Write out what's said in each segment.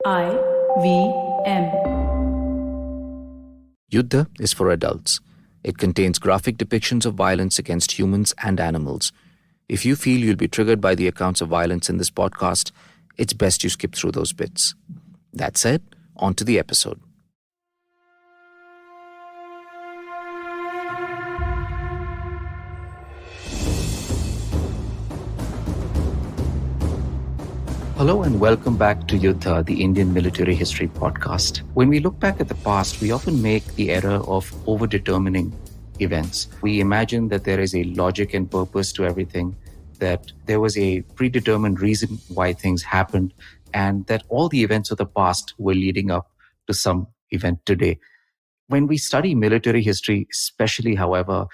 IVM. Yuddha is for adults. It contains graphic depictions of violence against humans and animals. If you feel you'll be triggered by the accounts of violence in this podcast, it's best you skip through those bits. That said, on to the episode. Hello and welcome back to Yuddha, the Indian military history podcast. When we look back at the past, we often make the error of overdetermining events. We imagine that there is a logic and purpose to everything, that there was a predetermined reason why things happened, and that all the events of the past were leading up to some event today. When we study military history, especially, however,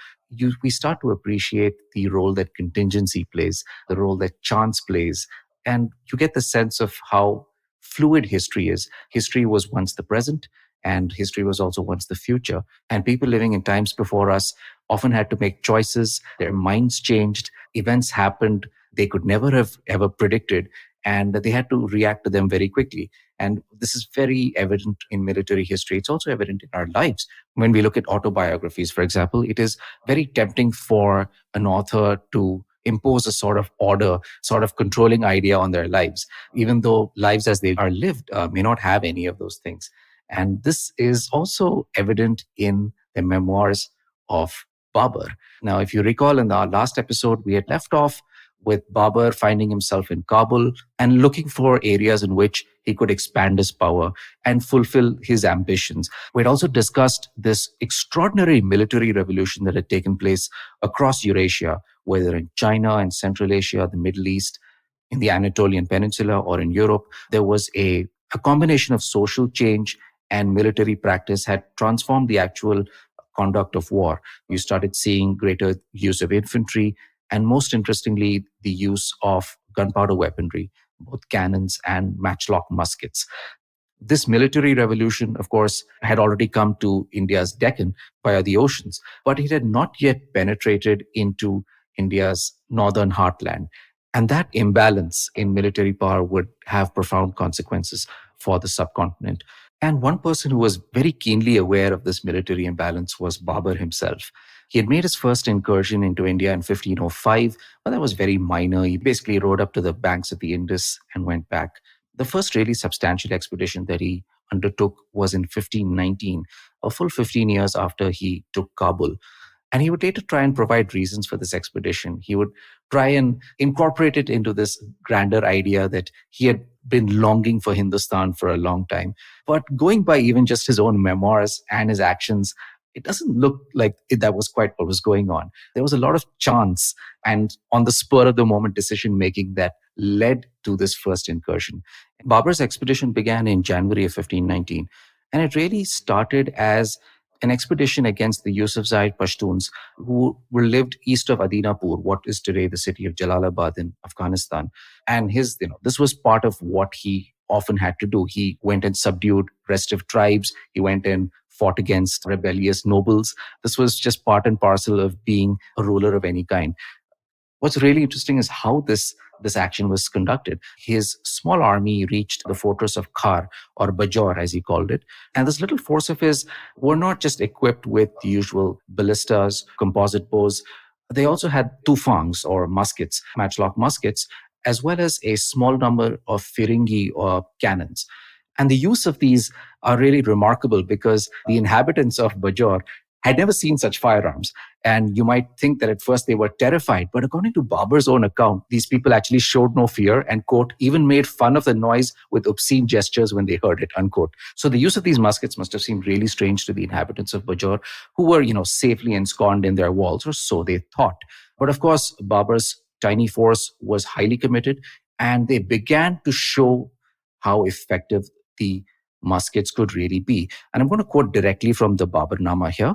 we start to appreciate the role that contingency plays, the role that chance plays, and you get the sense of how fluid history is. History was once the present, and history was also once the future. And people living in times before us often had to make choices. Their minds changed. Events happened they could never have ever predicted, and they had to react to them very quickly. And this is very evident in military history. It's also evident in our lives. When we look at autobiographies, for example, it is very tempting for an author to impose a sort of order, sort of controlling idea on their lives, even though lives as they are lived may not have any of those things. And this is also evident in the memoirs of Babur. Now, if you recall in our last episode, we had left off with Babur finding himself in Kabul and looking for areas in which he could expand his power and fulfill his ambitions. We had also discussed this extraordinary military revolution that had taken place across Eurasia, whether in China and Central Asia, the Middle East, in the Anatolian Peninsula, or in Europe. There was a combination of social change and military practice had transformed the actual conduct of war. You started seeing greater use of infantry, and most interestingly, the use of gunpowder weaponry, both cannons and matchlock muskets. This military revolution, of course, had already come to India's Deccan via the oceans, but it had not yet penetrated into India's northern heartland. And that imbalance in military power would have profound consequences for the subcontinent. And one person who was very keenly aware of this military imbalance was Babur himself. He had made his first incursion into India in 1505, but that was very minor. He basically rode up to the banks of the Indus and went back. The first really substantial expedition that he undertook was in 1519, a full 15 years after he took Kabul. And he would later try and provide reasons for this expedition. He would try and incorporate it into this grander idea that he had been longing for Hindustan for a long time. But going by even just his own memoirs and his actions, it doesn't look like that was quite what was going on. There was a lot of chance and on the spur of the moment decision making that led to this first incursion. Babur's expedition began in January of 1519, and it really started as an expedition against the Yusufzai Pashtuns who were lived east of Adinapur, what is today the city of Jalalabad in Afghanistan. And this was part of what he often had to do. He went and subdued restive tribes. He went and fought against rebellious nobles. This was just part and parcel of being a ruler of any kind. What's really interesting is how this action was conducted. His small army reached the fortress of Khar, or Bajor as he called it. And this little force of his were not just equipped with the usual ballistas, composite bows. They also had tufangs, or muskets, matchlock muskets, as well as a small number of firingi, or cannons. And the use of these are really remarkable because the inhabitants of Bajor had never seen such firearms. And you might think that at first they were terrified, but according to Babur's own account, these people actually showed no fear and, quote, even made fun of the noise with obscene gestures when they heard it, unquote. So the use of these muskets must have seemed really strange to the inhabitants of Bajor, who were, safely ensconced in their walls, or so they thought. But of course, Babur's tiny force was highly committed, and they began to show how effective the muskets could really be. And I'm going to quote directly from the Baburnama here.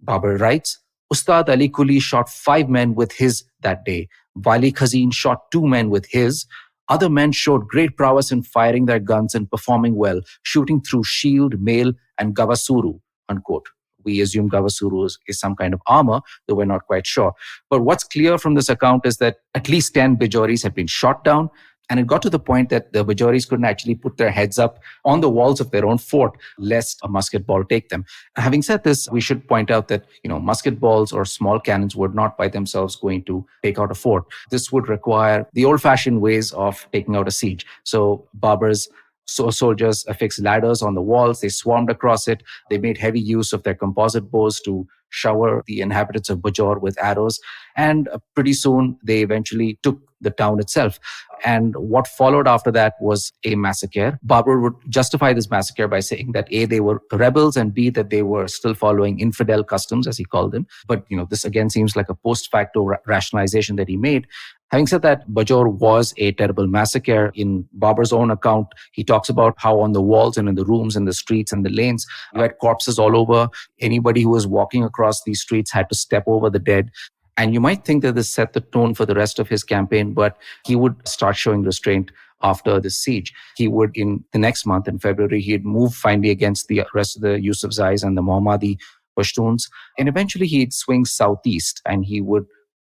Babur writes, Ustad Ali Kuli shot 5 men with his that day. Wali Khazin shot 2 men with his. Other men showed great prowess in firing their guns and performing well, shooting through shield, mail, and gavasuru, unquote. We assume gavasuru is some kind of armor, though we're not quite sure. But what's clear from this account is that at least 10 Bajoris had been shot down, And it got to the point that the Bajoris couldn't actually put their heads up on the walls of their own fort lest a musket ball take them. Having said this, we should point out that, musket balls or small cannons were not by themselves going to take out a fort. This would require the old-fashioned ways of taking out a siege. So Babur's soldiers affixed ladders on the walls. They swarmed across it. They made heavy use of their composite bows to shower the inhabitants of Bajor with arrows. And pretty soon, they eventually took the town itself. And what followed after that was a massacre. Babur would justify this massacre by saying that A, they were rebels, and B, that they were still following infidel customs, as he called them. But, this again seems like a post facto rationalization that he made. Having said that, Bajor was a terrible massacre. In Babur's own account, he talks about how on the walls and in the rooms and the streets and the lanes, you had corpses all over. Anybody who was walking across these streets had to step over the dead. And you might think that this set the tone for the rest of his campaign, but he would start showing restraint after the siege. He would, in the next month, in February, he'd move finally against the rest of the Yusufzais and the Mohammadi Pashtuns. And eventually he'd swing southeast and he would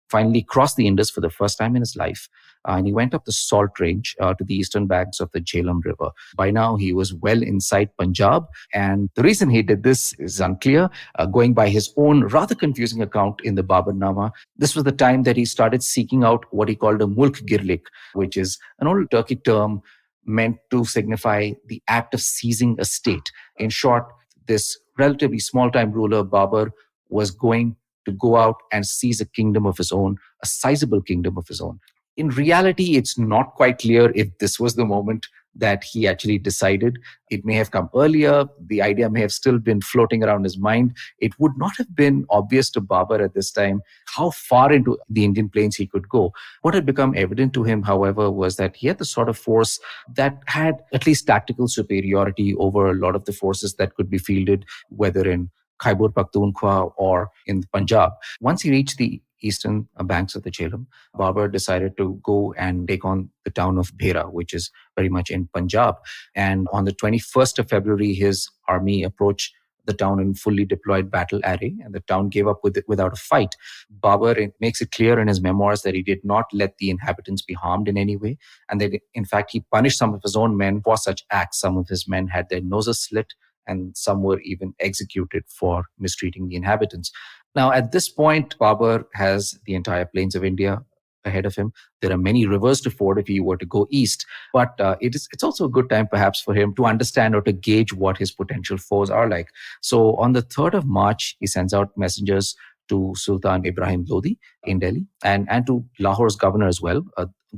finally crossed the Indus for the first time in his life. And he went up the Salt Range to the eastern banks of the Jhelum River. By now, he was well inside Punjab. And the reason he did this is unclear. Going by his own rather confusing account in the Baburnama, this was the time that he started seeking out what he called a mulk girlik, which is an old Turkic term meant to signify the act of seizing a state. In short, this relatively small-time ruler, Babur, was going to go out and seize a kingdom of his own, a sizable kingdom of his own. In reality, it's not quite clear if this was the moment that he actually decided. It may have come earlier. The idea may have still been floating around his mind. It would not have been obvious to Babur at this time how far into the Indian plains he could go. What had become evident to him, however, was that he had the sort of force that had at least tactical superiority over a lot of the forces that could be fielded, whether in Khyber Pakhtunkhwa or in Punjab. Once he reached the eastern banks of the Jhelum, Babur decided to go and take on the town of Bhera, which is very much in Punjab. And on the 21st of February, his army approached the town in fully deployed battle array, and the town gave up without a fight. Babur makes it clear in his memoirs that he did not let the inhabitants be harmed in any way, and that in fact he punished some of his own men for such acts. Some of his men had their noses slit, and some were even executed for mistreating the inhabitants. Now, at this point, Babur has the entire plains of India ahead of him. There are many rivers to ford if he were to go east, but it's also a good time perhaps for him to understand or to gauge what his potential foes are like. So on the 3rd of March, he sends out messengers to Sultan Ibrahim Lodi in Delhi and to Lahore's governor as well,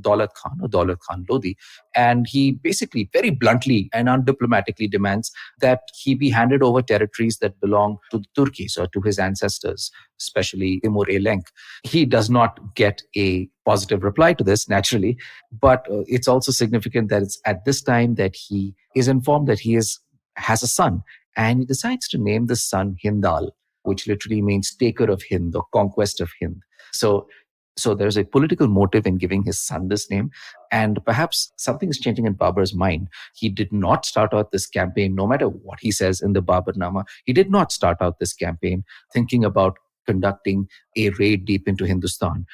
Daulat Khan Lodi. And he basically very bluntly and undiplomatically demands that he be handed over territories that belong to the Turkis or to his ancestors, especially Timur Lenk. He does not get a positive reply to this, naturally, but it's also significant that it's at this time that he is informed that he has a son, and he decides to name the son Hindal, which literally means taker of Hind or conquest of Hind. So there's a political motive in giving his son this name. And perhaps something is changing in Babur's mind. He did not start out this campaign, no matter what he says in the Baburnama, he did not start out this campaign thinking about conducting a raid deep into Hindustan.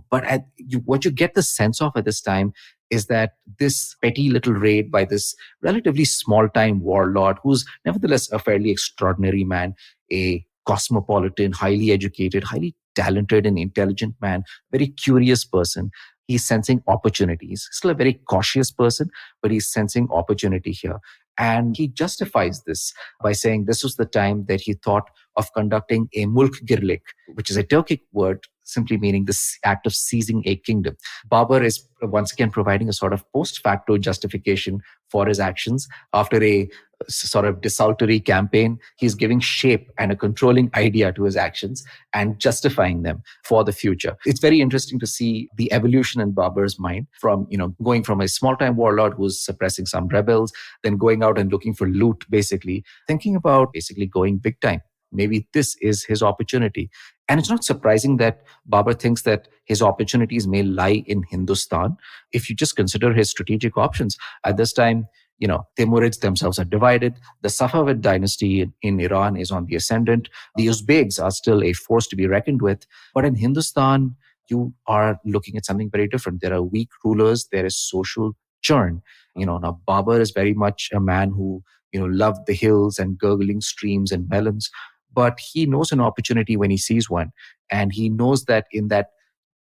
But what you get the sense of at this time is that this petty little raid by this relatively small-time warlord, who's nevertheless a fairly extraordinary man, a cosmopolitan, highly educated, highly talented and intelligent man, very curious person. He's sensing opportunities. Still a very cautious person, but he's sensing opportunity here. And he justifies this by saying this was the time that he thought of conducting a mulk girlik, which is a Turkic word simply meaning this act of seizing a kingdom. Babur is once again providing a sort of post facto justification for his actions. After a sort of desultory campaign, he's giving shape and a controlling idea to his actions and justifying them for the future. It's very interesting to see the evolution in Babur's mind from, going from a small-time warlord who's suppressing some rebels, then going out and looking for loot, basically, thinking about basically going big time. Maybe this is his opportunity. And it's not surprising that Babur thinks that his opportunities may lie in Hindustan. If you just consider his strategic options, at this time, Timurids themselves are divided. The Safavid dynasty in Iran is on the ascendant. The Uzbeks are still a force to be reckoned with. But in Hindustan, you are looking at something very different. There are weak rulers, there is social churn. Now Babur is very much a man who, loved the hills and gurgling streams and melons, but he knows an opportunity when he sees one. And he knows that in that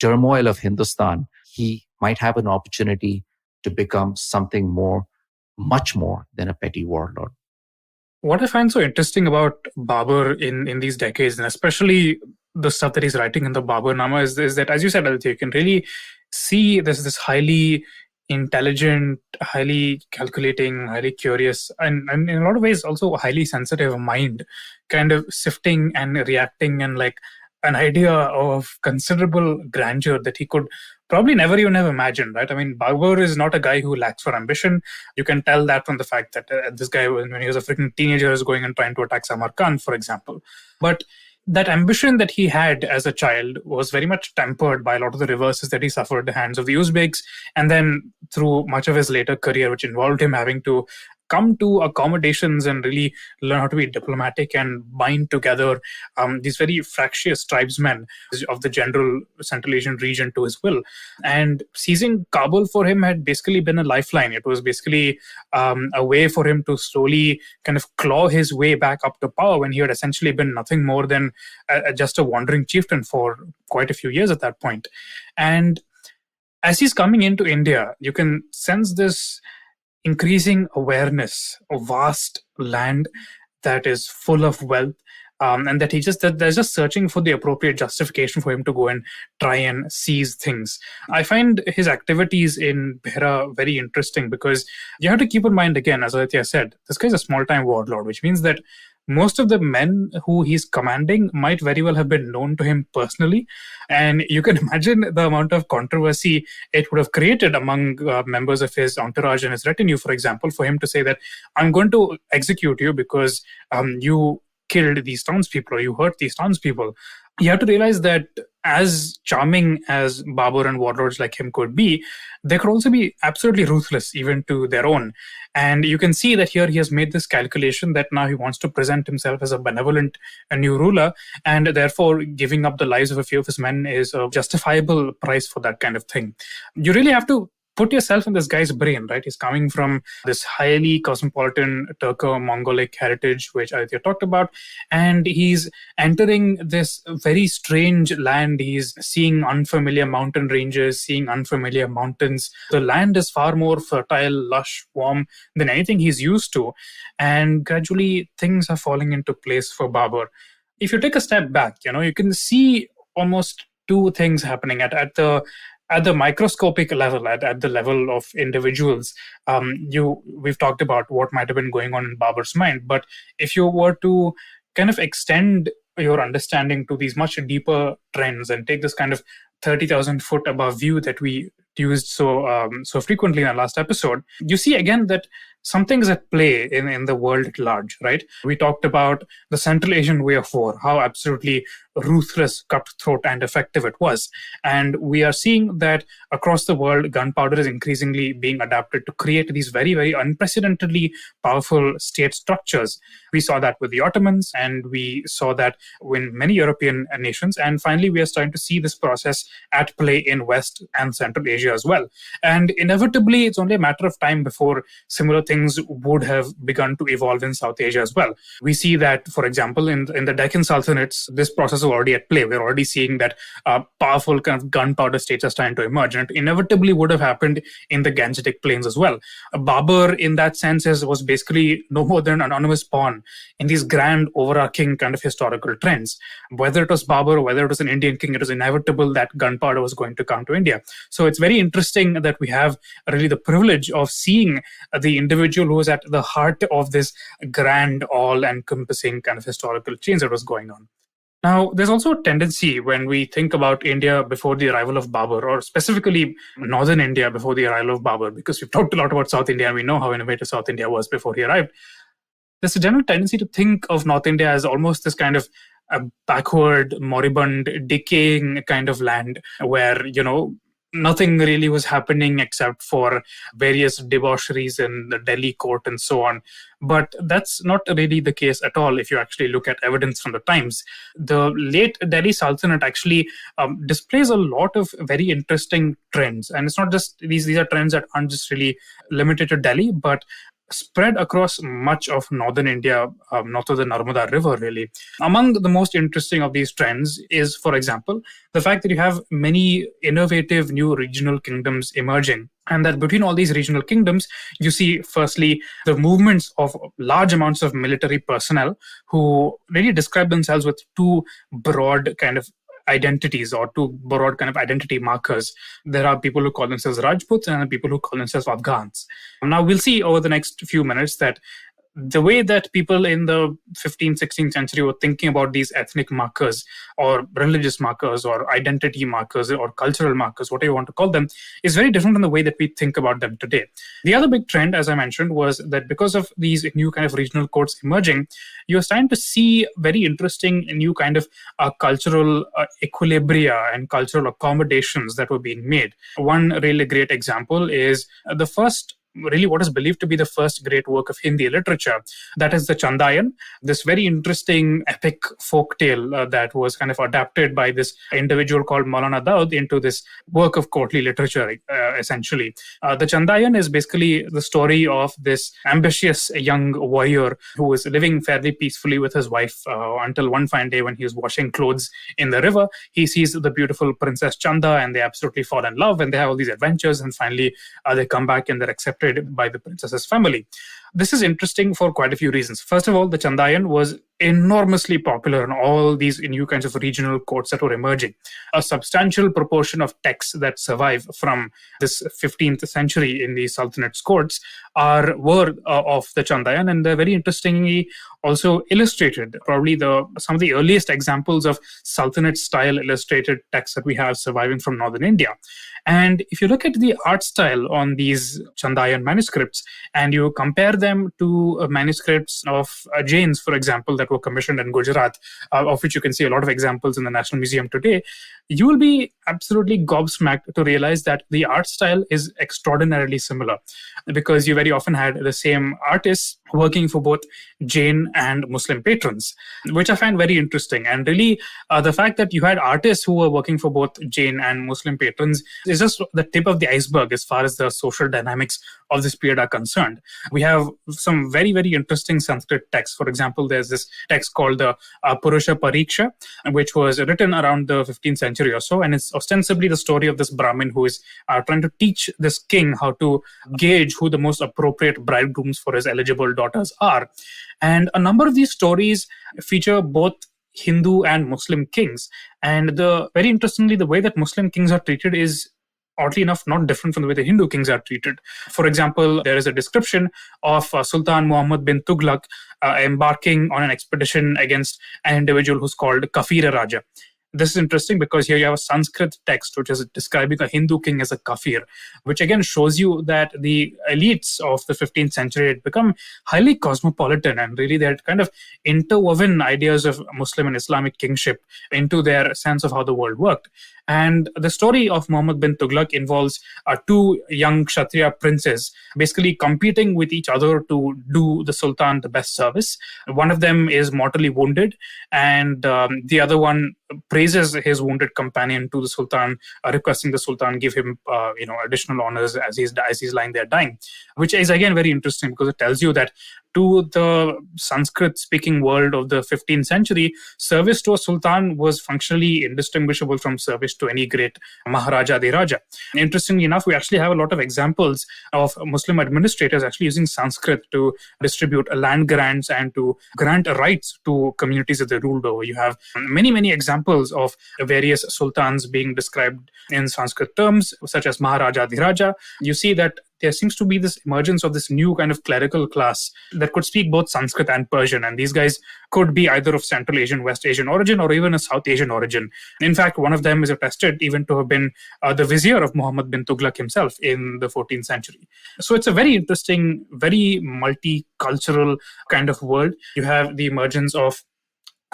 turmoil of Hindustan, he might have an opportunity to become something more, much more than a petty warlord. What I find so interesting about Babur in these decades, and especially the stuff that he's writing in the Baburnama, is that, as you said, Aditya, you can really see this highly intelligent, highly calculating, highly curious, and in a lot of ways also a highly sensitive mind kind of sifting and reacting, and like an idea of considerable grandeur that he could probably never even have imagined, right? I mean, Babur is not a guy who lacks for ambition. You can tell that from the fact that this guy, when he was a freaking teenager, is going and trying to attack Samarkand, for example. But that ambition that he had as a child was very much tempered by a lot of the reverses that he suffered at the hands of the Uzbeks, and then through much of his later career, which involved him having to come to accommodations and really learn how to be diplomatic and bind together these very fractious tribesmen of the general Central Asian region to his will. And seizing Kabul for him had basically been a lifeline. It was basically a way for him to slowly kind of claw his way back up to power when he had essentially been nothing more than just a wandering chieftain for quite a few years at that point. And as he's coming into India, you can sense this increasing awareness of vast land that is full of wealth, and that they're just searching for the appropriate justification for him to go and try and seize things. I find his activities in Behra very interesting because you have to keep in mind, again, as Aditya said, this guy's a small-time warlord, which means that most of the men who he's commanding might very well have been known to him personally. And you can imagine the amount of controversy it would have created among members of his entourage and his retinue, for example, for him to say that I'm going to execute you because you killed these townspeople or you hurt these townspeople. You have to realize that as charming as Babur and warlords like him could be, they could also be absolutely ruthless, even to their own. And you can see that here he has made this calculation that now he wants to present himself as a benevolent and new ruler, and therefore giving up the lives of a few of his men is a justifiable price for that kind of thing. You really have to put yourself in this guy's brain, right? He's coming from this highly cosmopolitan Turco-Mongolic heritage, which Aditya talked about, and he's entering this very strange land. He's seeing unfamiliar mountain ranges, seeing unfamiliar mountains. The land is far more fertile, lush, warm than anything he's used to, and gradually things are falling into place for Babur. If you take a step back, you can see almost two things happening at the microscopic level, at the level of individuals. We've talked about what might have been going on in Babur's mind, but if you were to kind of extend your understanding to these much deeper trends and take this kind of 30,000 foot above view that we used so frequently in our last episode, you see again that something's at play in the world at large, right? We talked about the Central Asian way of war, how absolutely ruthless, cutthroat, and effective it was. And we are seeing that across the world, gunpowder is increasingly being adapted to create these very, very unprecedentedly powerful state structures. We saw that with the Ottomans, and we saw that in many European nations. And finally, we are starting to see this process at play in West and Central Asia as well. And inevitably, it's only a matter of time before similar things would have begun to evolve in South Asia as well. We see that, for example, in the Deccan Sultanates, this process is already at play. We're already seeing that powerful kind of gunpowder states are starting to emerge, and it inevitably would have happened in the Gangetic Plains as well. Babur, in that sense, was basically no more than an anonymous pawn in these grand, overarching kind of historical trends. Whether it was Babur or whether it was an Indian king, it was inevitable that gunpowder was going to come to India. So it's very interesting that we have really the privilege of seeing the individual who was at the heart of this grand, all-encompassing kind of historical change that was going on. Now, there's also a tendency when we think about India before the arrival of Babur, or specifically northern India before the arrival of Babur, because we've talked a lot about South India and we know how innovative South India was before he arrived. There's a general tendency to think of North India as almost this kind of a backward, moribund, decaying kind of land where, nothing really was happening except for various debaucheries in the Delhi court and so on. But that's not really the case at all if you actually look at evidence from the times. The late Delhi Sultanate actually displays a lot of very interesting trends. And it's not just these are trends that aren't just really limited to Delhi, but spread across much of northern India, north of the Narmada River, really. Among the most interesting of these trends is, for example, the fact that you have many innovative new regional kingdoms emerging. And that between all these regional kingdoms, you see, firstly, the movements of large amounts of military personnel who really describe themselves with two broad kind of identities or two broad kind of identity markers. There are people who call themselves Rajputs and people who call themselves Afghans. Now, we'll see over the next few minutes that the way that people in the 15th, 16th century were thinking about these ethnic markers or religious markers or identity markers or cultural markers, whatever you want to call them, is very different from the way that we think about them today. The other big trend, as I mentioned, was that because of these new kind of regional codes emerging, you're starting to see very interesting new kind of cultural equilibria and cultural accommodations that were being made. One really great example is the first really what is believed to be the first great work of Hindi literature. That is the Chandayan, this very interesting epic folk tale that was kind of adapted by this individual called Maulana Daud into this work of courtly literature, essentially. The Chandayan is basically the story of this ambitious young warrior who was living fairly peacefully with his wife until one fine day when he was washing clothes in the river. He sees the beautiful Princess Chanda and they absolutely fall in love and they have all these adventures, and finally they come back and they're accepted by the princess's family. This is interesting for quite a few reasons. First of all, the Chandayan was enormously popular in all these new kinds of regional courts that were emerging. A substantial proportion of texts that survive from this 15th century in the Sultanate's courts were of the Chandayan, and they're very interestingly also illustrated. Probably some of the earliest examples of Sultanate-style illustrated texts that we have surviving from northern India. And if you look at the art style on these Chandayan manuscripts and you compare them to manuscripts of Jains, for example, that were commissioned in Gujarat, of which you can see a lot of examples in the National Museum today, you will be absolutely gobsmacked to realize that the art style is extraordinarily similar, because you very often had the same artists working for both Jain and Muslim patrons, which I find very interesting. And really, the fact that you had artists who were working for both Jain and Muslim patrons is just the tip of the iceberg as far as the social dynamics of this period are concerned. We have some very, very interesting Sanskrit texts. For example, there's this text called the Purusha Pariksha, which was written around the 15th century or so, and it's ostensibly the story of this Brahmin who is trying to teach this king how to gauge who the most appropriate bridegrooms for his eligible daughters are. And a number of these stories feature both Hindu and Muslim kings. And very interestingly, the way that Muslim kings are treated is, oddly enough, not different from the way the Hindu kings are treated. For example, there is a description of Sultan Muhammad bin Tughlaq embarking on an expedition against an individual who's called Kafir Raja. This is interesting because here you have a Sanskrit text which is describing a Hindu king as a kafir, which again shows you that the elites of the 15th century had become highly cosmopolitan, and really they had kind of interwoven ideas of Muslim and Islamic kingship into their sense of how the world worked. And the story of Muhammad bin Tughlaq involves two young Kshatriya princes basically competing with each other to do the Sultan the best service. One of them is mortally wounded, and the other one praises his wounded companion to the Sultan, requesting the Sultan give him additional honors as he's lying there dying, which is again very interesting because it tells you that to the Sanskrit-speaking world of the 15th century, service to a sultan was functionally indistinguishable from service to any great Maharaja the Raja. Interestingly enough, we actually have a lot of examples of Muslim administrators actually using Sanskrit to distribute land grants and to grant rights to communities that they ruled over. You have many, many examples of various sultans being described in Sanskrit terms, such as Maharaja the Raja. You see that there seems to be this emergence of this new kind of clerical class that could speak both Sanskrit and Persian. And these guys could be either of Central Asian, West Asian origin, or even a South Asian origin. In fact, one of them is attested even to have been the vizier of Muhammad bin Tughlaq himself in the 14th century. So it's a very interesting, very multicultural kind of world. You have the emergence of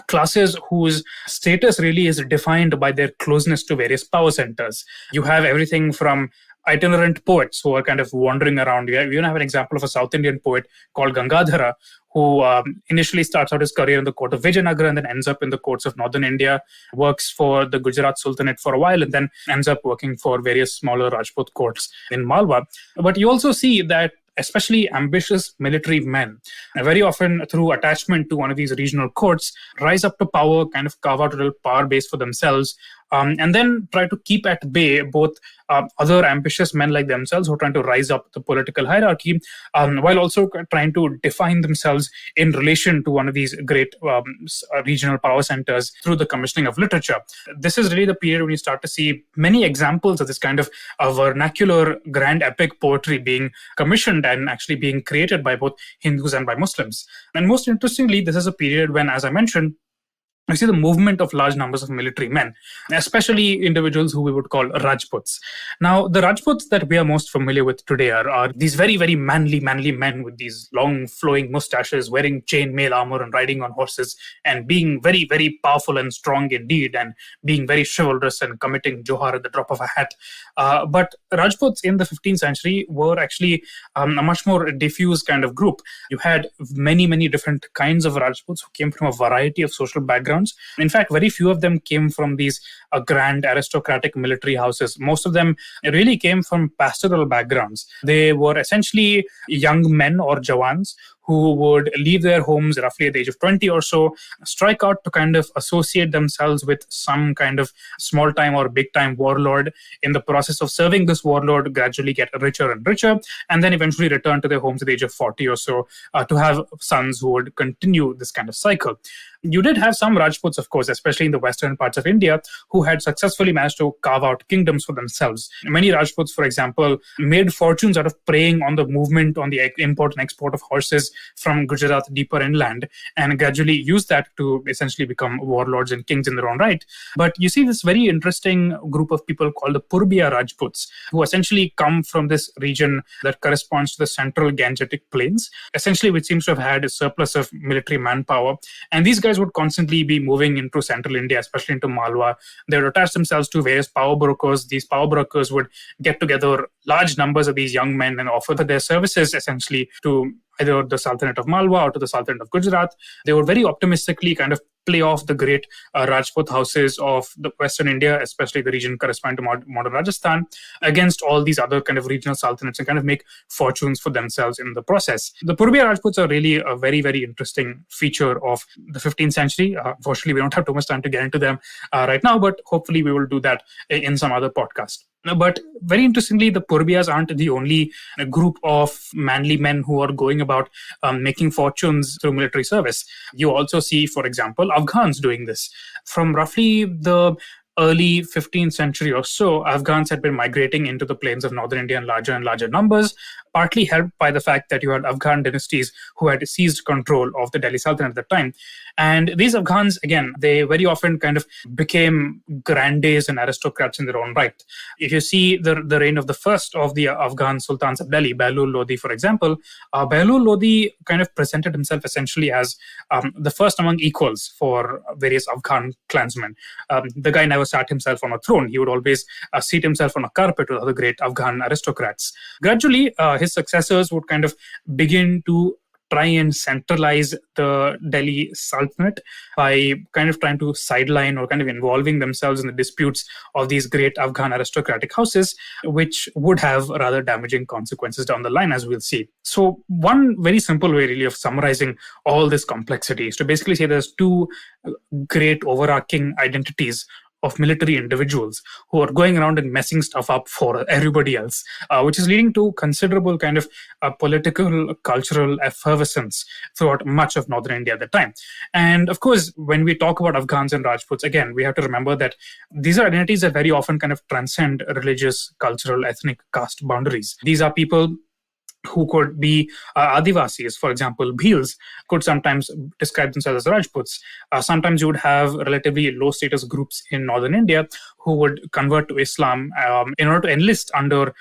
classes whose status really is defined by their closeness to various power centers. You have everything from itinerant poets who are kind of wandering around. You even have an example of a South Indian poet called Gangadhara, who initially starts out his career in the court of Vijayanagara and then ends up in the courts of northern India, works for the Gujarat Sultanate for a while, and then ends up working for various smaller Rajput courts in Malwa. But you also see that especially ambitious military men, very often through attachment to one of these regional courts, rise up to power, kind of carve out a little power base for themselves, and then try to keep at bay both other ambitious men like themselves who are trying to rise up the political hierarchy, while also trying to define themselves in relation to one of these great regional power centers through the commissioning of literature. This is really the period when you start to see many examples of this kind of vernacular grand epic poetry being commissioned and actually being created by both Hindus and by Muslims. And most interestingly, this is a period when, as I mentioned, we see the movement of large numbers of military men, especially individuals who we would call Rajputs. Now, the Rajputs that we are most familiar with today are these very, very manly men with these long flowing mustaches, wearing chain mail armor and riding on horses, and being very, very powerful and strong indeed, and being very chivalrous and committing johar at the drop of a hat. But Rajputs in the 15th century were actually a much more diffuse kind of group. You had many, many different kinds of Rajputs who came from a variety of social backgrounds. In fact, very few of them came from these grand aristocratic military houses. Most of them really came from pastoral backgrounds. They were essentially young men or jawans who would leave their homes roughly at the age of 20 or so, strike out to kind of associate themselves with some kind of small-time or big-time warlord. In the process of serving this warlord, gradually get richer and richer, and then eventually return to their homes at the age of 40 or so to have sons who would continue this kind of cycle. You did have some Rajputs, of course, especially in the western parts of India, who had successfully managed to carve out kingdoms for themselves. Many Rajputs, for example, made fortunes out of preying on the movement, on the import and export of horses from Gujarat deeper inland, and gradually used that to essentially become warlords and kings in their own right. But you see this very interesting group of people called the Purbiya Rajputs, who essentially come from this region that corresponds to the central Gangetic plains, essentially which seems to have had a surplus of military manpower. And these guys would constantly be moving into central India, especially into Malwa. They would attach themselves to various power brokers. These power brokers would get together large numbers of these young men and offer their services essentially to either the Sultanate of Malwa or to the Sultanate of Gujarat. They would very optimistically kind of play off the great Rajput houses of the Western India, especially the region corresponding to modern Rajasthan, against all these other kind of regional sultanates and kind of make fortunes for themselves in the process. The Purbiya Rajputs are really a very, very interesting feature of the 15th century. Unfortunately, we don't have too much time to get into them right now, but hopefully we will do that in some other podcast. But very interestingly, the Purbiyas aren't the only group of manly men who are going about making fortunes through military service. You also see, for example, Afghans doing this. From roughly the early 15th century or so, Afghans had been migrating into the plains of northern India in larger and larger numbers, partly helped by the fact that you had Afghan dynasties who had seized control of the Delhi Sultanate at the time. And these Afghans, again, they very often kind of became grandees and aristocrats in their own right. If you see the reign of the first of the Afghan sultans of Delhi, Behlul Lodi, for example, Behlul Lodi kind of presented himself essentially as the first among equals for various Afghan clansmen. The guy never sat himself on a throne. He would always seat himself on a carpet with other great Afghan aristocrats. Gradually, his successors would kind of begin to try and centralize the Delhi Sultanate by kind of trying to sideline or kind of involving themselves in the disputes of these great Afghan aristocratic houses, which would have rather damaging consequences down the line, as we'll see. So one very simple way really of summarizing all this complexity is to basically say there's two great overarching identities of military individuals who are going around and messing stuff up for everybody else, which is leading to considerable kind of political, cultural effervescence throughout much of northern India at the time. And of course, when we talk about Afghans and Rajputs, again, we have to remember that these are identities that very often kind of transcend religious, cultural, ethnic, caste boundaries. These are people who could be Adivasis, for example, Bhils, could sometimes describe themselves as Rajputs. Sometimes you would have relatively low status groups in northern India who would convert to Islam in order to enlist under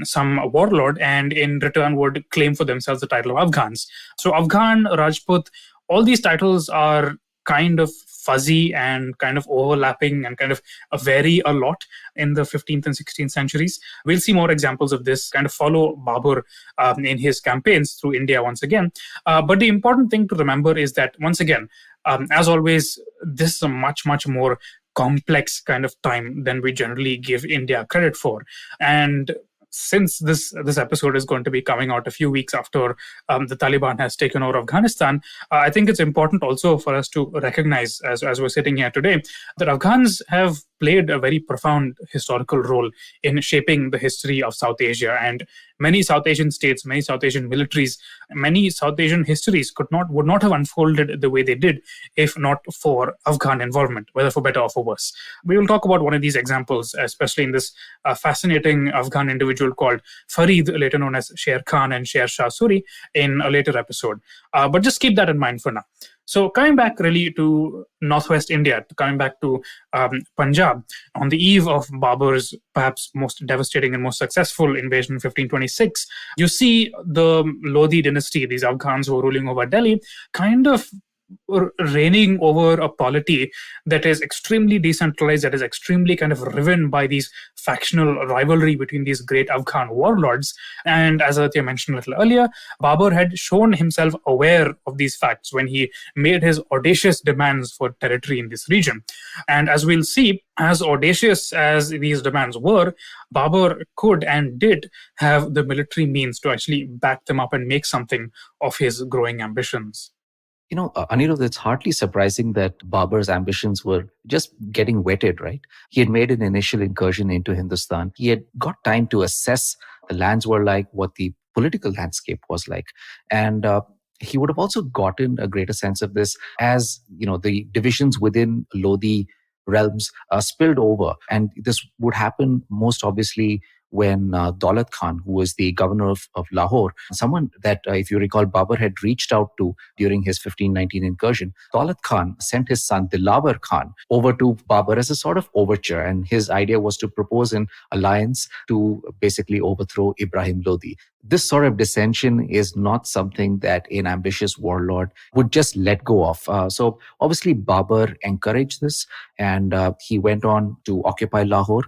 some warlord and in return would claim for themselves the title of Afghans. So Afghan, Rajput, all these titles are kind of fuzzy and kind of overlapping and kind of vary a lot in the 15th and 16th centuries. We'll see more examples of this kind of follow Babur in his campaigns through India once again. But the important thing to remember is that, once again, as always, this is a much, much more complex kind of time than we generally give India credit for. And since this episode is going to be coming out a few weeks after the Taliban has taken over Afghanistan, I think it's important also for us to recognize, as we're sitting here today, that Afghans have played a very profound historical role in shaping the history of South Asia. And many South Asian states, many South Asian militaries, many South Asian histories would not have unfolded the way they did if not for Afghan involvement, whether for better or for worse. We will talk about one of these examples, especially in this fascinating Afghan individual called Farid, later known as Sher Khan and Sher Shah Suri, in a later episode. But just keep that in mind for now. So coming back really to northwest India, coming back to Punjab, on the eve of Babur's perhaps most devastating and most successful invasion in 1526, you see the Lodi dynasty, these Afghans who were ruling over Delhi, kind of reigning over a polity that is extremely decentralized, that is extremely kind of riven by these factional rivalry between these great Afghan warlords. And as Aditya mentioned a little earlier, Babur had shown himself aware of these facts when he made his audacious demands for territory in this region. And as we'll see, as audacious as these demands were, Babur could and did have the military means to actually back them up and make something of his growing ambitions. Anirudh, it's hardly surprising that Babur's ambitions were just getting whetted, right? He had made an initial incursion into Hindustan. He had got time to assess the lands were like, what the political landscape was like. And he would have also gotten a greater sense of this as, the divisions within Lodi realms spilled over. And this would happen most obviously when Daulat Khan, who was the governor of Lahore, someone that, if you recall, Babur had reached out to during his 1519 incursion, Daulat Khan sent his son Dilawar Khan over to Babur as a sort of overture. And his idea was to propose an alliance to basically overthrow Ibrahim Lodi. This sort of dissension is not something that an ambitious warlord would just let go of. So obviously Babur encouraged this, and he went on to occupy Lahore.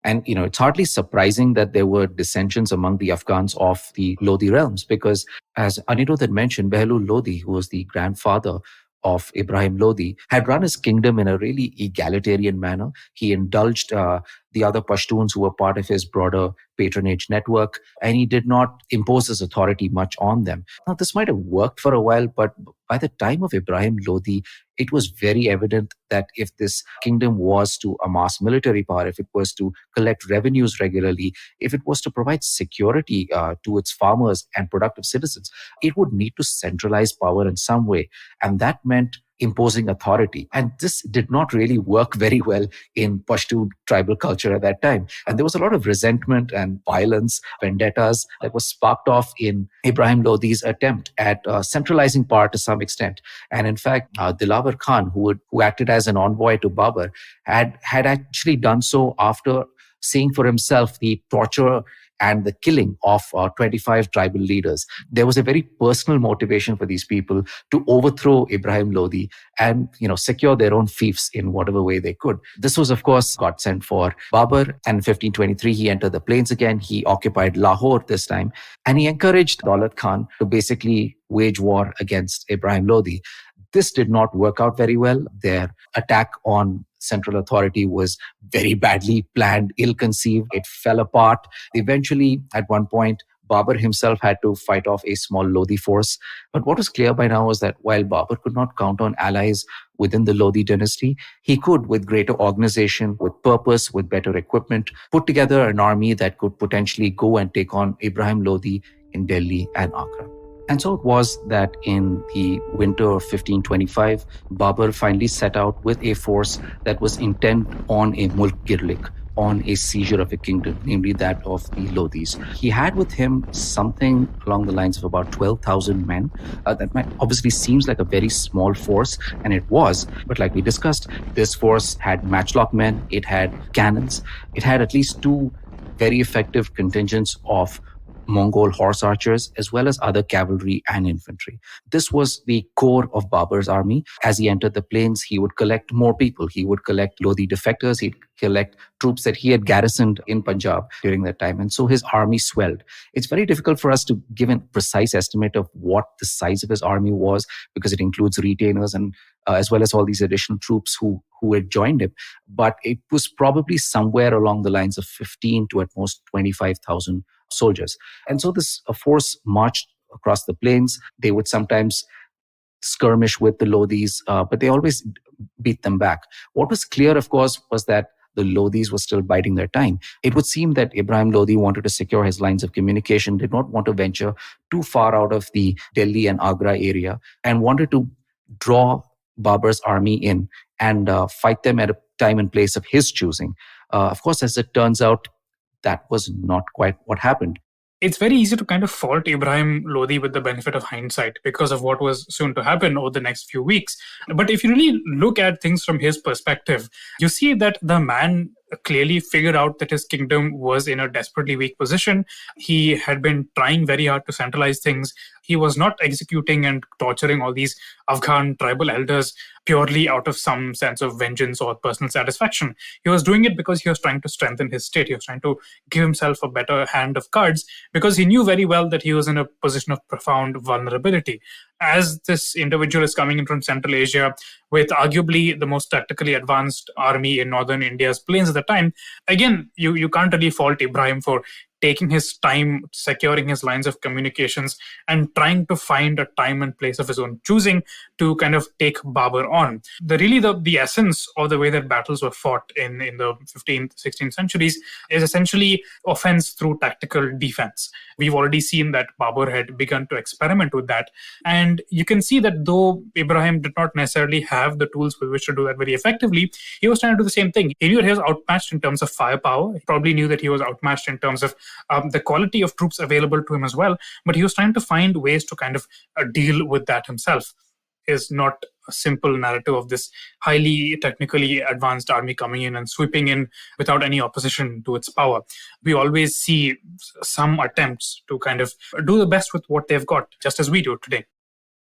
And, it's hardly surprising that there were dissensions among the Afghans of the Lodi realms, because as Anirudh had mentioned, Behlul Lodi, who was the grandfather of Ibrahim Lodi, had run his kingdom in a really egalitarian manner. He indulged the other Pashtuns who were part of his broader patronage network, and he did not impose his authority much on them. Now, this might have worked for a while, but by the time of Ibrahim Lodi, it was very evident that if this kingdom was to amass military power, if it was to collect revenues regularly, if it was to provide security to its farmers and productive citizens, it would need to centralize power in some way. And that meant imposing authority. And this did not really work very well in Pashtun tribal culture at that time. And there was a lot of resentment and violence, vendettas that was sparked off in Ibrahim Lodi's attempt at centralizing power to some extent. And in fact, Dilawar Khan, who acted as an envoy to Babur, had actually done so after seeing for himself the torture and the killing of 25 tribal leaders. There was a very personal motivation for these people to overthrow Ibrahim Lodi and, secure their own fiefs in whatever way they could. This was, of course, godsend for Babur. And in 1523, he entered the plains again. He occupied Lahore this time. And he encouraged Daulat Khan to basically wage war against Ibrahim Lodi. This did not work out very well. Their attack on central authority was very badly planned, ill-conceived. It fell apart. Eventually, at one point, Babur himself had to fight off a small Lodi force. But what was clear by now was that while Babur could not count on allies within the Lodi dynasty, he could, with greater organization, with purpose, with better equipment, put together an army that could potentially go and take on Ibrahim Lodi in Delhi and Agra. And so it was that in the winter of 1525, Babur finally set out with a force that was intent on a mulk girlik, on a seizure of a kingdom, namely that of the Lodis. He had with him something along the lines of about 12,000 men. That might obviously seems like a very small force, and it was. But like we discussed, this force had matchlock men, it had cannons, it had at least two very effective contingents of Mongol horse archers, as well as other cavalry and infantry. This was the core of Babur's army. As he entered the plains, he would collect more people. He would collect Lodi defectors. He'd collect troops that he had garrisoned in Punjab during that time. And so his army swelled. It's very difficult for us to give a precise estimate of what the size of his army was, because it includes retainers and as well as all these additional troops who had joined him. But it was probably somewhere along the lines of 15 to at most 25,000 soldiers. And so this force marched across the plains. They would sometimes skirmish with the Lodis, but they always beat them back. What was clear, of course, was that the Lodis were still biding their time. It would seem that Ibrahim Lodi wanted to secure his lines of communication, did not want to venture too far out of the Delhi and Agra area, and wanted to draw Babur's army in and fight them at a time and place of his choosing. Of course, as it turns out, that was not quite what happened. It's very easy to kind of fault Ibrahim Lodi with the benefit of hindsight because of what was soon to happen over the next few weeks. But if you really look at things from his perspective, you see that the man clearly figured out that his kingdom was in a desperately weak position. He had been trying very hard to centralize things. He was not executing and torturing all these Afghan tribal elders purely out of some sense of vengeance or personal satisfaction. He was doing it because he was trying to strengthen his state. He was trying to give himself a better hand of cards because he knew very well that he was in a position of profound vulnerability. As this individual is coming in from Central Asia with arguably the most tactically advanced army in northern India's plains at the time, again, you can't really fault Ibrahim for taking his time, securing his lines of communications, and trying to find a time and place of his own choosing to kind of take Babur on. The essence of the way that battles were fought in the 15th, 16th centuries is essentially offense through tactical defense. We've already seen that Babur had begun to experiment with that. And you can see that though Ibrahim did not necessarily have the tools with which to do that very effectively, he was trying to do the same thing. He knew that he was outmatched in terms of firepower. He probably knew that he was outmatched in terms of the quality of troops available to him as well. But he was trying to find ways to kind of deal with that himself. Is not a simple narrative of this highly technically advanced army coming in and sweeping in without any opposition to its power. We always see some attempts to kind of do the best with what they've got, just as we do today.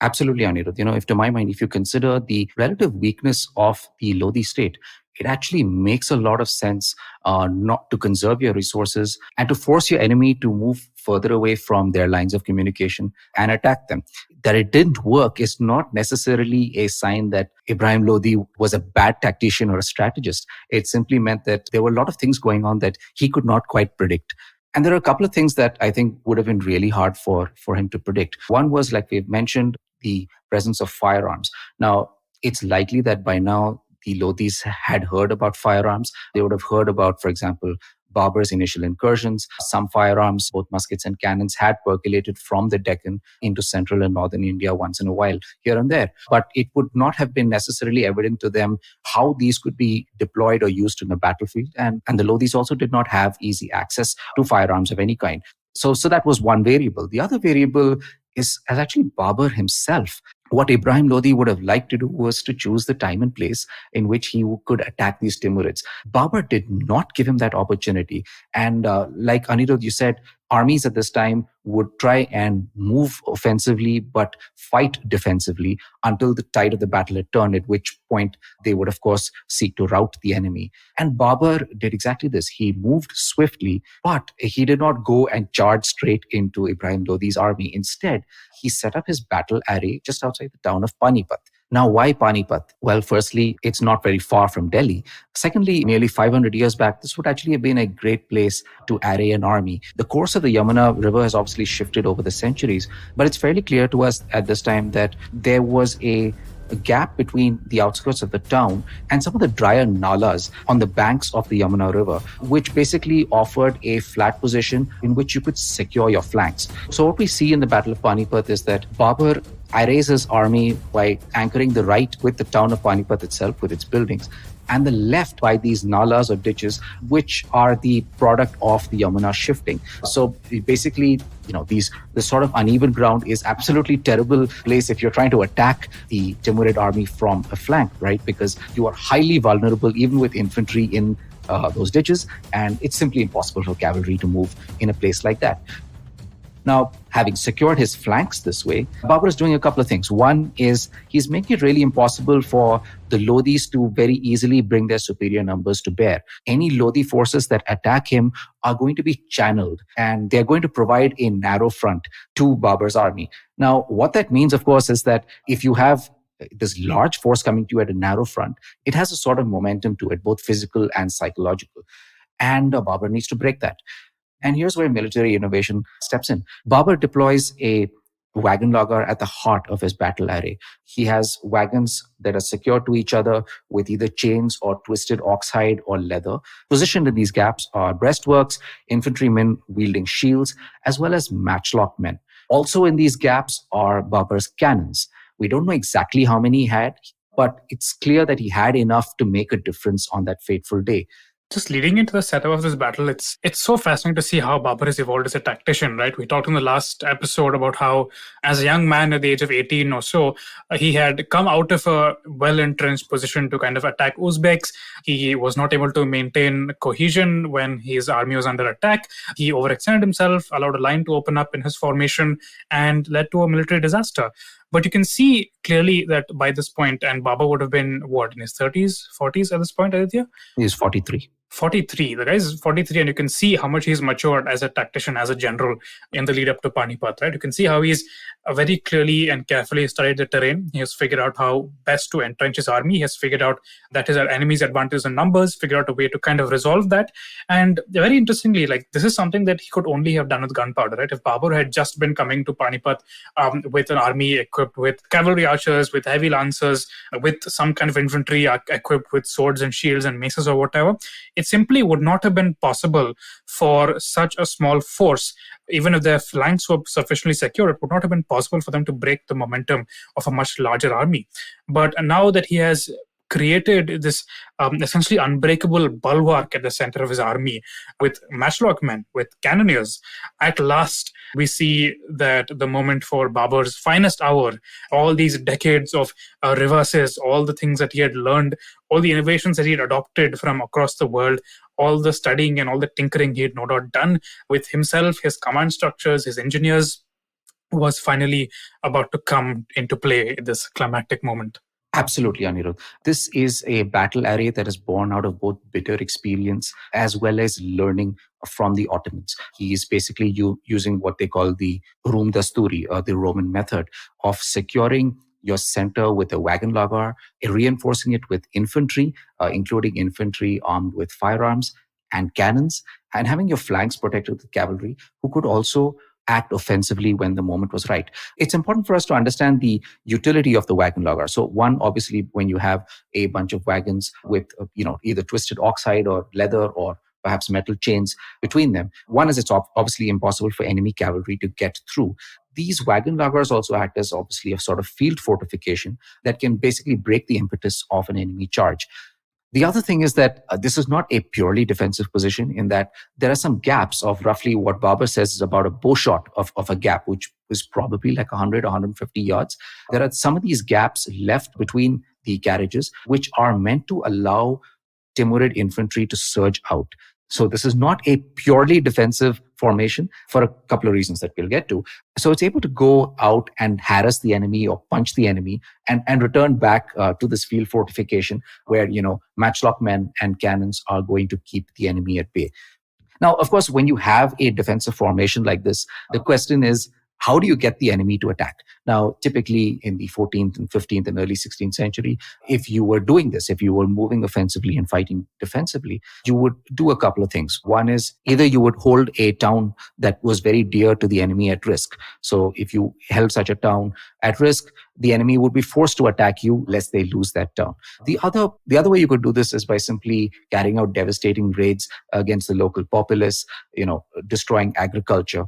Absolutely, Anirudh. If to my mind, if you consider the relative weakness of the Lodi state, it actually makes a lot of sense not to conserve your resources and to force your enemy to move further away from their lines of communication and attack them. That it didn't work is not necessarily a sign that Ibrahim Lodi was a bad tactician or a strategist. It simply meant that there were a lot of things going on that he could not quite predict. And there are a couple of things that I think would have been really hard for him to predict. One was, like we've mentioned, the presence of firearms. Now, it's likely that by now the Lodis had heard about firearms. They would have heard about, for example, Babur's initial incursions. Some firearms, both muskets and cannons, had percolated from the Deccan into central and northern India once in a while, here and there. But it would not have been necessarily evident to them how these could be deployed or used in a battlefield. And the Lodis also did not have easy access to firearms of any kind. So that was one variable. The other variable is actually Babur himself. What Ibrahim Lodi would have liked to do was to choose the time and place in which he could attack these Timurids. Babur did not give him that opportunity. And like Anirudh, you said, armies at this time would try and move offensively but fight defensively until the tide of the battle had turned, at which point they would, of course, seek to rout the enemy. And Babur did exactly this. He moved swiftly, but he did not go and charge straight into Ibrahim Lodi's army. Instead, he set up his battle array just outside the town of Panipat. Now, why Panipat? Well, firstly, it's not very far from Delhi. Secondly, nearly 500 years back, this would actually have been a great place to array an army. The course of the Yamuna River has obviously shifted over the centuries, but it's fairly clear to us at this time that there was a gap between the outskirts of the town and some of the drier nalas on the banks of the Yamuna River, which basically offered a flat position in which you could secure your flanks. So what we see in the Battle of Panipat is that Babur arrays his army by anchoring the right with the town of Panipat itself, with its buildings, and the left by these nalas or ditches, which are the product of the Yamuna shifting. So basically, this sort of uneven ground is absolutely terrible place if you're trying to attack the Timurid army from a flank, right? Because you are highly vulnerable, even with infantry in those ditches, and it's simply impossible for cavalry to move in a place like that. Now, having secured his flanks this way, Babur is doing a couple of things. One is he's making it really impossible for the Lodhis to very easily bring their superior numbers to bear. Any Lodhi forces that attack him are going to be channeled, and they're going to provide a narrow front to Babur's army. Now, what that means, of course, is that if you have this large force coming to you at a narrow front, it has a sort of momentum to it, both physical and psychological. And Babur needs to break that. And here's where military innovation steps in. Babur deploys a wagon logger at the heart of his battle array. He has wagons that are secured to each other with either chains or twisted oxhide or leather. Positioned in these gaps are breastworks, infantrymen wielding shields, as well as matchlock men. Also in these gaps are Babur's cannons. We don't know exactly how many he had, but it's clear that he had enough to make a difference on that fateful day. Just leading into the setup of this battle, it's so fascinating to see how Babur has evolved as a tactician, right? We talked in the last episode about how, as a young man at the age of 18 or so, he had come out of a well-entrenched position to kind of attack Uzbeks. He was not able to maintain cohesion when his army was under attack. He overextended himself, allowed a line to open up in his formation, and led to a military disaster. But you can see clearly that by this point, and Babur would have been, what, in his 30s, 40s at this point, Aditya? He's 43. 43. The guy is 43, and you can see how much he's matured as a tactician, as a general in the lead up to Panipat, right? You can see how he's very clearly and carefully studied the terrain. He has figured out how best to entrench his army. He has figured out that his enemy's advantage in numbers, figured out a way to kind of resolve that. And very interestingly, like, this is something that he could only have done with gunpowder, right? If Babur had just been coming to Panipat with an army equipped with cavalry archers, with heavy lancers, with some kind of infantry equipped with swords and shields and maces or whatever, it simply would not have been possible for such a small force, even if their flanks were sufficiently secure, it would not have been possible for them to break the momentum of a much larger army. But now that he has created this essentially unbreakable bulwark at the center of his army with matchlock men, with cannoneers, at last we see that the moment for Babur's finest hour, all these decades of reverses, all the things that he had learned, all the innovations that he had adopted from across the world, all the studying and all the tinkering he had no doubt done with himself, his command structures, his engineers, was finally about to come into play at this climactic moment. Absolutely, Anirudh. This is a battle array that is born out of both bitter experience as well as learning from the Ottomans. He is basically using what they call the Rum Dasturi, or the Roman method of securing your center with a wagon logger, reinforcing it with infantry, including infantry armed with firearms and cannons, and having your flanks protected with cavalry, who could also act offensively when the moment was right. It's important for us to understand the utility of the wagon logger. So one, obviously, when you have a bunch of wagons with, either twisted oxhide or leather or perhaps metal chains between them, one is it's obviously impossible for enemy cavalry to get through. These wagon loggers also act as obviously a sort of field fortification that can basically break the impetus of an enemy charge. The other thing is that this is not a purely defensive position, in that there are some gaps of roughly what Babur says is about a bow shot of a gap, which is probably like 100, 150 yards. There are some of these gaps left between the carriages, which are meant to allow Timurid infantry to surge out. So this is not a purely defensive formation for a couple of reasons that we'll get to. So it's able to go out and harass the enemy or punch the enemy and return back to this field fortification where, matchlock men and cannons are going to keep the enemy at bay. Now, of course, when you have a defensive formation like this, the question is, how do you get the enemy to attack? Now, typically in the 14th and 15th and early 16th century, if you were doing this, if you were moving offensively and fighting defensively, you would do a couple of things. One is either you would hold a town that was very dear to the enemy at risk. So if you held such a town at risk, the enemy would be forced to attack you lest they lose that town. The other way you could do this is by simply carrying out devastating raids against the local populace, destroying agriculture,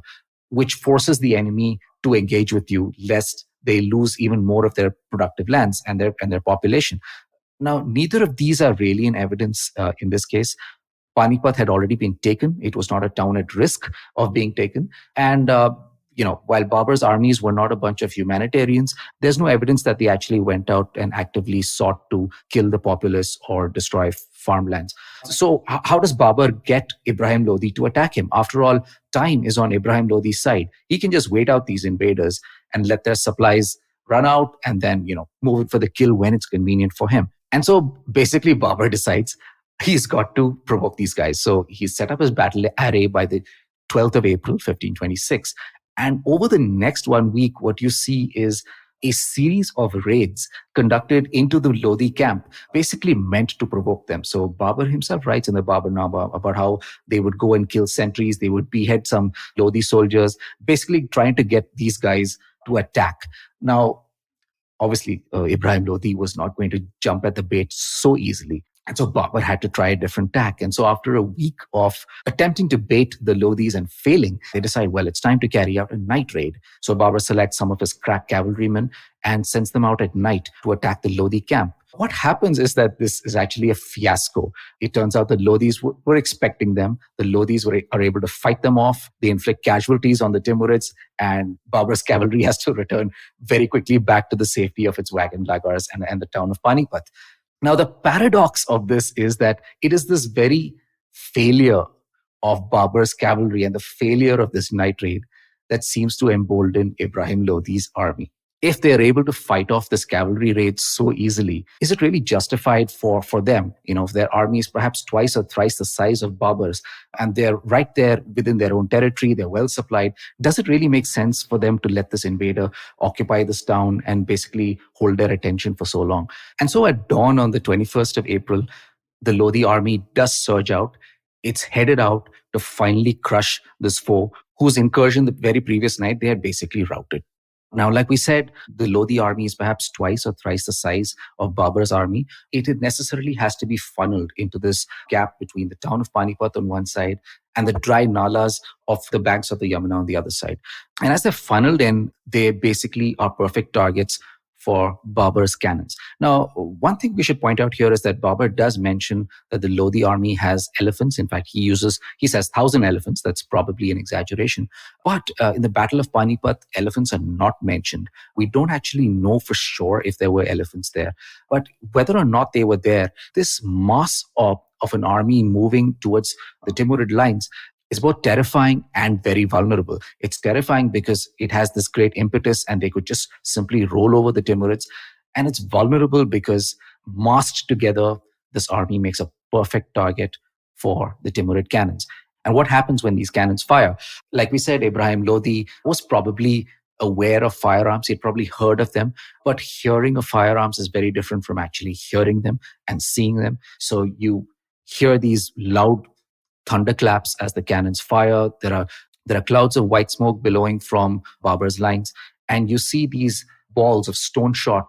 which forces the enemy to engage with you lest they lose even more of their productive lands and their population. Now, neither of these are really in evidence in this case. Panipat had already been taken. It was not a town at risk of being taken. And while Babur's armies were not a bunch of humanitarians, there's no evidence that they actually went out and actively sought to kill the populace or destroy farmlands. So how does Babur get Ibrahim Lodi to attack him? After all, time is on Ibrahim Lodi's side. He can just wait out these invaders and let their supplies run out and then, move it for the kill when it's convenient for him. And so basically Babur decides he's got to provoke these guys. So he set up his battle array by the 12th of April, 1526. And over the next 1 week, what you see is a series of raids conducted into the Lodi camp, basically meant to provoke them. So Babur himself writes in the Baburnama about how they would go and kill sentries, they would behead some Lodi soldiers, basically trying to get these guys to attack. Now, obviously, Ibrahim Lodi was not going to jump at the bait so easily. And so Babur had to try a different tack. And so after a week of attempting to bait the Lodis and failing, they decide, well, it's time to carry out a night raid. So Babur selects some of his crack cavalrymen and sends them out at night to attack the Lodi camp. What happens is that this is actually a fiasco. It turns out the Lodis were expecting them. The Lodis are able to fight them off. They inflict casualties on the Timurids, and Babur's cavalry has to return very quickly back to the safety of its wagon lagars and the town of Panipat. Now, the paradox of this is that it is this very failure of Babur's cavalry and the failure of this night raid that seems to embolden Ibrahim Lodi's army. If they're able to fight off this cavalry raid so easily, is it really justified for them? If their army is perhaps twice or thrice the size of Babur's and they're right there within their own territory, they're well supplied, does it really make sense for them to let this invader occupy this town and basically hold their attention for so long? And so at dawn on the 21st of April, the Lodi army does surge out. It's headed out to finally crush this foe whose incursion the very previous night they had basically routed. Now, like we said, the Lodi army is perhaps twice or thrice the size of Babur's army. It necessarily has to be funneled into this gap between the town of Panipat on one side and the dry nalas of the banks of the Yamuna on the other side. And as they're funneled in, they basically are perfect targets for Babur's cannons. Now, one thing we should point out here is that Babur does mention that the Lodi army has elephants. In fact, he says 1,000 elephants. That's probably an exaggeration. But in the Battle of Panipat, elephants are not mentioned. We don't actually know for sure if there were elephants there. But whether or not they were there, this mass of an army moving towards the Timurid lines is both terrifying and very vulnerable. It's terrifying because it has this great impetus and they could just simply roll over the Timurids. And it's vulnerable because massed together, this army makes a perfect target for the Timurid cannons. And what happens when these cannons fire? Like we said, Ibrahim Lodi was probably aware of firearms. He'd probably heard of them. But hearing of firearms is very different from actually hearing them and seeing them. So you hear these loud thunderclaps as the cannons fire. There are clouds of white smoke billowing from Babur's lines. And you see these balls of stone shot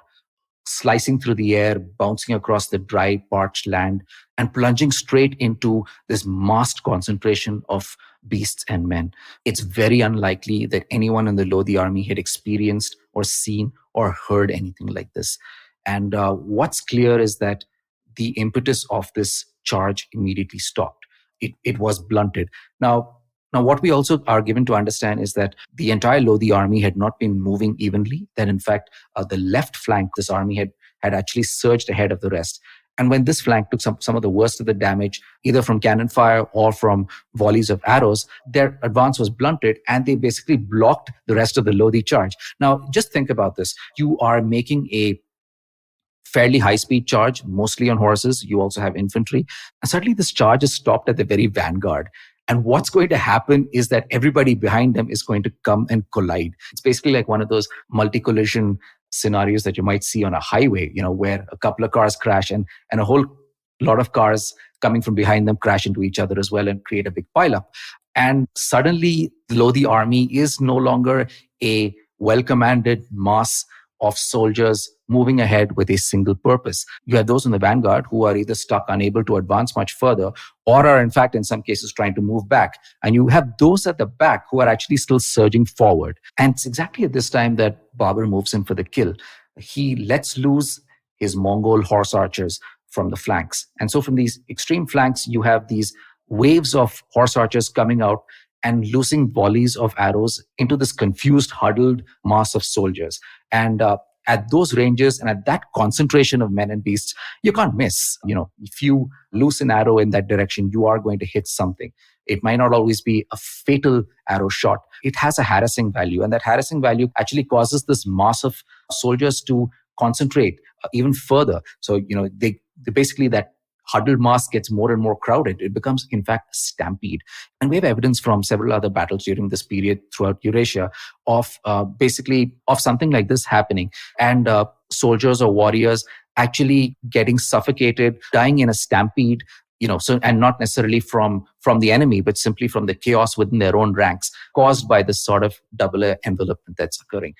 slicing through the air, bouncing across the dry, parched land, and plunging straight into this massed concentration of beasts and men. It's very unlikely that anyone in the Lodi army had experienced or seen or heard anything like this. And what's clear is that the impetus of this charge immediately stopped. It was blunted. Now, what we also are given to understand is that the entire Lodi army had not been moving evenly, that in fact, the left flank, this army had actually surged ahead of the rest. And when this flank took some of the worst of the damage, either from cannon fire or from volleys of arrows, their advance was blunted and they basically blocked the rest of the Lodi charge. Now, just think about this. You are making a fairly high-speed charge, mostly on horses. You also have infantry. And suddenly this charge is stopped at the very vanguard. And what's going to happen is that everybody behind them is going to come and collide. It's basically like one of those multi-collision scenarios that you might see on a highway, where a couple of cars crash and a whole lot of cars coming from behind them crash into each other as well and create a big pileup. And suddenly the Lodi army is no longer a well-commanded mass of soldiers moving ahead with a single purpose. You have those in the vanguard who are either stuck, unable to advance much further, or are in fact, in some cases, trying to move back. And you have those at the back who are actually still surging forward. And it's exactly at this time that Babur moves in for the kill. He lets loose his Mongol horse archers from the flanks. And so from these extreme flanks, you have these waves of horse archers coming out and loosing volleys of arrows into this confused, huddled mass of soldiers. And At those ranges and at that concentration of men and beasts, you can't miss. If you loose an arrow in that direction, you are going to hit something. It might not always be a fatal arrow shot. It has a harassing value, and that harassing value actually causes this mass of soldiers to concentrate even further. So, they basically, that huddled mass gets more and more crowded. It becomes, in fact, a stampede. And we have evidence from several other battles during this period throughout Eurasia of something like this happening. And soldiers or warriors actually getting suffocated, dying in a stampede, and not necessarily from the enemy, but simply from the chaos within their own ranks caused by this sort of double envelopment that's occurring.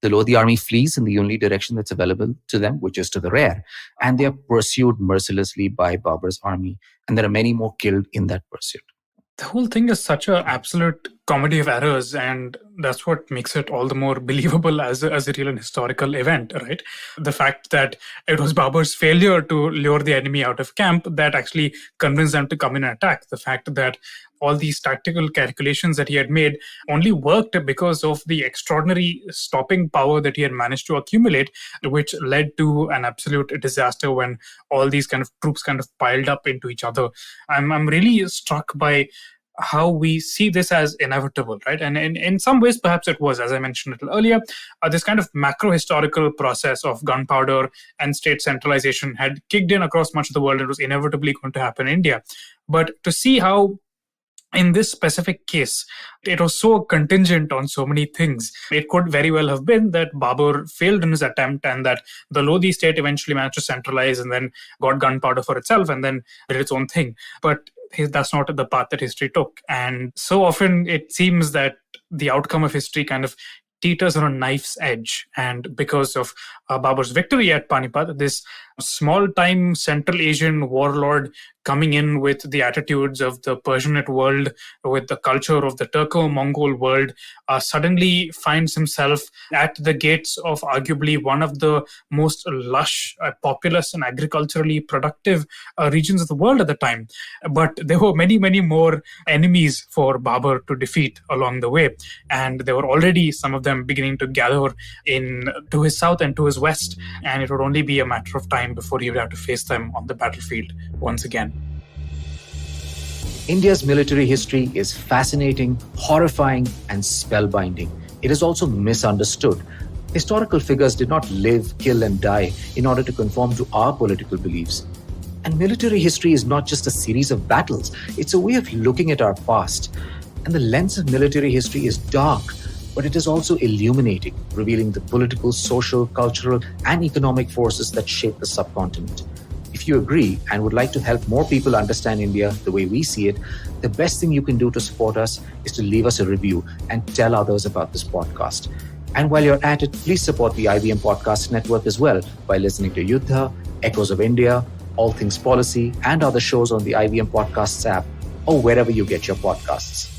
The Lodi army flees in the only direction that's available to them, which is to the rear, and they are pursued mercilessly by Babur's army. And there are many more killed in that pursuit. The whole thing is such an absolute comedy of errors, and that's what makes it all the more believable as a real and historical event, right? The fact that it was Babur's failure to lure the enemy out of camp that actually convinced them to come in and attack. The fact that all these tactical calculations that he had made only worked because of the extraordinary stopping power that he had managed to accumulate, which led to an absolute disaster when all these kind of troops kind of piled up into each other. I'm really struck by how we see this as inevitable, right? And in some ways, perhaps it was, as I mentioned a little earlier, this kind of macro-historical process of gunpowder and state centralization had kicked in across much of the world. It was inevitably going to happen in India. But to see how in this specific case, it was so contingent on so many things. It could very well have been that Babur failed in his attempt and that the Lodi state eventually managed to centralize and then got gunpowder for itself and then did its own thing. But that's not the path that history took. And so often it seems that the outcome of history kind of teeters on a knife's edge. And because of Babur's victory at Panipat, this small-time Central Asian warlord coming in with the attitudes of the Persianate world, with the culture of the Turco-Mongol world, suddenly finds himself at the gates of arguably one of the most lush, populous and agriculturally productive regions of the world at the time. But there were many, many more enemies for Babur to defeat along the way. And there were already some of them beginning to gather to his south and to his west. And it would only be a matter of time before he would have to face them on the battlefield once again. India's military history is fascinating, horrifying, and spellbinding. It is also misunderstood. Historical figures did not live, kill, and die in order to conform to our political beliefs. And military history is not just a series of battles, it's a way of looking at our past. And the lens of military history is dark, but it is also illuminating, revealing the political, social, cultural, and economic forces that shape the subcontinent. If you agree and would like to help more people understand India the way we see it, the best thing you can do to support us is to leave us a review and tell others about this podcast. And while you're at it, please support the IVM Podcast Network as well by listening to Yuddha, Echoes of India, All Things Policy, and other shows on the IVM Podcasts app or wherever you get your podcasts.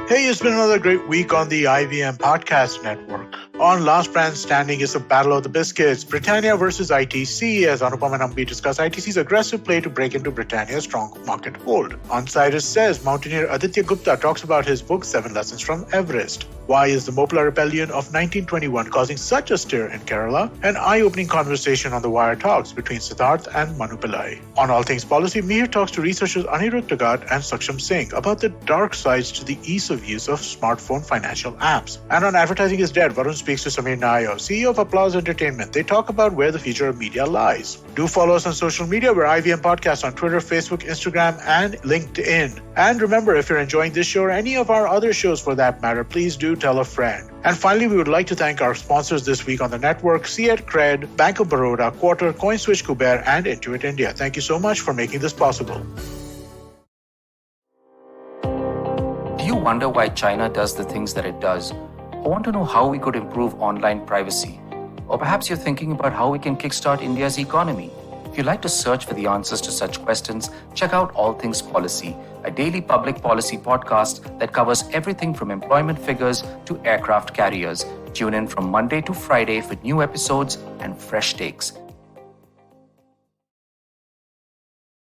Hey, it's been another great week on the IVM Podcast Network. On Last Man Standing is a battle of the biscuits, Britannia versus ITC, as Anupam and Ambi discuss ITC's aggressive play to break into Britannia's strong market hold. On Cyrus Says, mountaineer Aditya Gupta talks about his book 7 Lessons from Everest. Why is the Mopla Rebellion of 1921 causing such a stir in Kerala? An eye-opening conversation on the wire talks between Siddharth and Manu Pillai. On All Things Policy, Mihir talks to researchers Anirudh Tagat and Saksham Singh about the dark sides to the ease of use of smartphone financial apps. And on Advertising is Dead, Varun speaks to Samir Nair, CEO of Applause Entertainment. They talk about where the future of media lies. Do follow us on social media. We're IVM Podcast on Twitter, Facebook, Instagram, and LinkedIn. And remember, if you're enjoying this show or any of our other shows for that matter, please do tell a friend. And finally, we would like to thank our sponsors this week on the network, Cred Cred, Bank of Baroda, Quarter, CoinSwitch Kuber, and Intuit India. Thank you so much for making this possible. Do you wonder why China does the things that it does? Or want to know how we could improve online privacy? Or perhaps you're thinking about how we can kickstart India's economy. If you'd like to search for the answers to such questions, check out All Things Policy, a daily public policy podcast that covers everything from employment figures to aircraft carriers. Tune in from Monday to Friday for new episodes and fresh takes.